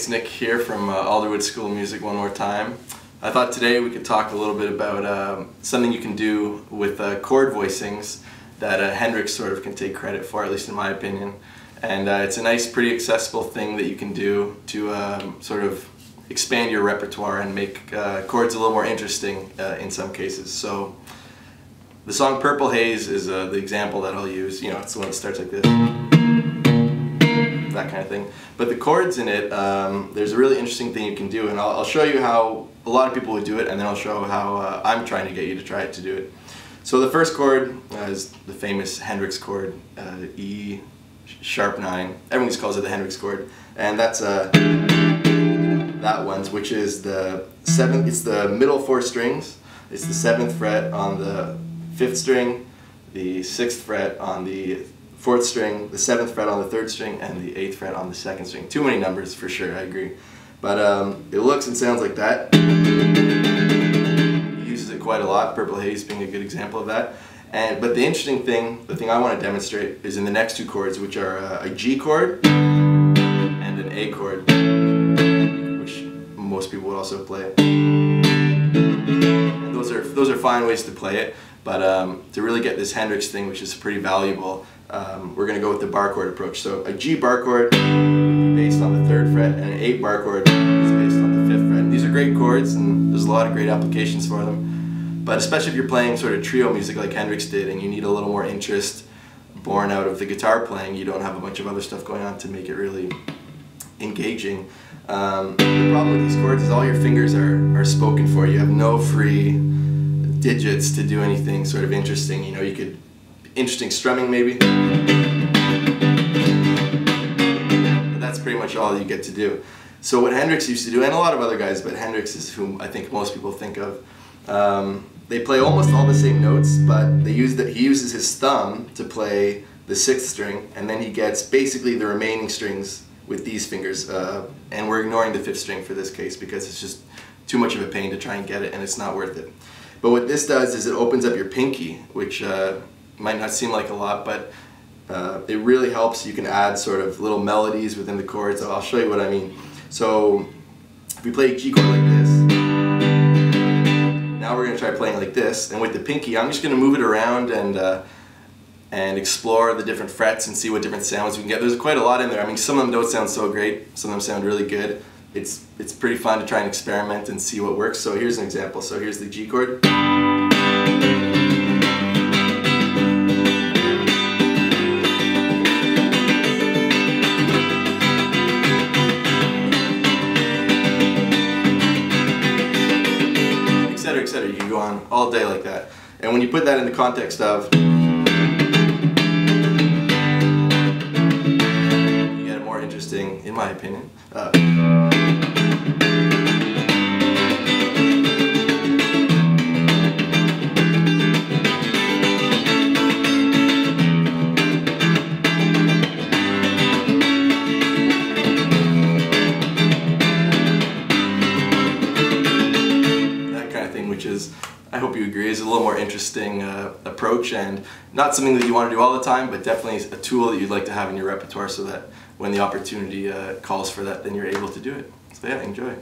Nick here from Alderwood School of Music one more time. I thought today we could talk a little bit about something you can do with chord voicings that Hendrix sort of can take credit for, at least in my opinion. And it's a nice, pretty accessible thing that you can do to sort of expand your repertoire and make chords a little more interesting in some cases. So the song Purple Haze is the example that I'll use. You know, it's the one that starts like this, that kind of thing. But the chords in it, there's a really interesting thing you can do, and I'll show you how a lot of people would do it, and then I'll show how I'm trying to get you to try it to do it. So the first chord is the famous Hendrix chord, E sharp 9. Everyone just calls it the Hendrix chord, and that's that one, which is the 7th. It's the middle 4 strings. It's the 7th fret on the 5th string, the 6th fret on the 4th string, the 7th fret on the 3rd string, and the 8th fret on the 2nd string. Too many numbers for sure, I agree. But it looks and sounds like that. He uses it quite a lot, Purple Haze being a good example of that. But the interesting thing, the thing I want to demonstrate, is in the next two chords, which are a G chord and an A chord, which most people would also play. And those are fine ways to play it, but to really get this Hendrix thing, which is pretty valuable, we're going to go with the bar chord approach. So a G bar chord is based on the 3rd fret, and an 8 bar chord is based on the 5th fret. And these are great chords, and there's a lot of great applications for them. But especially if you're playing sort of trio music like Hendrix did, and you need a little more interest born out of the guitar playing, you don't have a bunch of other stuff going on to make it really engaging. The problem with these chords is all your fingers are spoken for. You have no free digits to do anything sort of interesting. You know, you could, interesting strumming maybe, but that's pretty much all you get to do. So what Hendrix used to do, and a lot of other guys, but Hendrix is whom I think most people think of, they play almost all the same notes, but he uses his thumb to play the 6th string, and then he gets basically the remaining strings with these fingers, and we're ignoring the 5th string for this case because it's just too much of a pain to try and get it, and it's not worth it. But what this does is it opens up your pinky, which might not seem like a lot, but it really helps. You can add sort of little melodies within the chords. I'll show you what I mean. So if we play a G chord like this, now we're going to try playing like this, and with the pinky I'm just going to move it around and explore the different frets and see what different sounds we can get. There's quite a lot in there. I mean, some of them don't sound so great, some of them sound really good. It's pretty fun to try and experiment and see what works. So here's an example. So here's the G chord. Etc. You can go on all day like that. And when you put that in the context of, you get a more interesting, in my opinion, which is, I hope you agree, is a little more interesting approach, and not something that you want to do all the time, but definitely a tool that you'd like to have in your repertoire so that when the opportunity calls for that, then you're able to do it. So yeah, enjoy.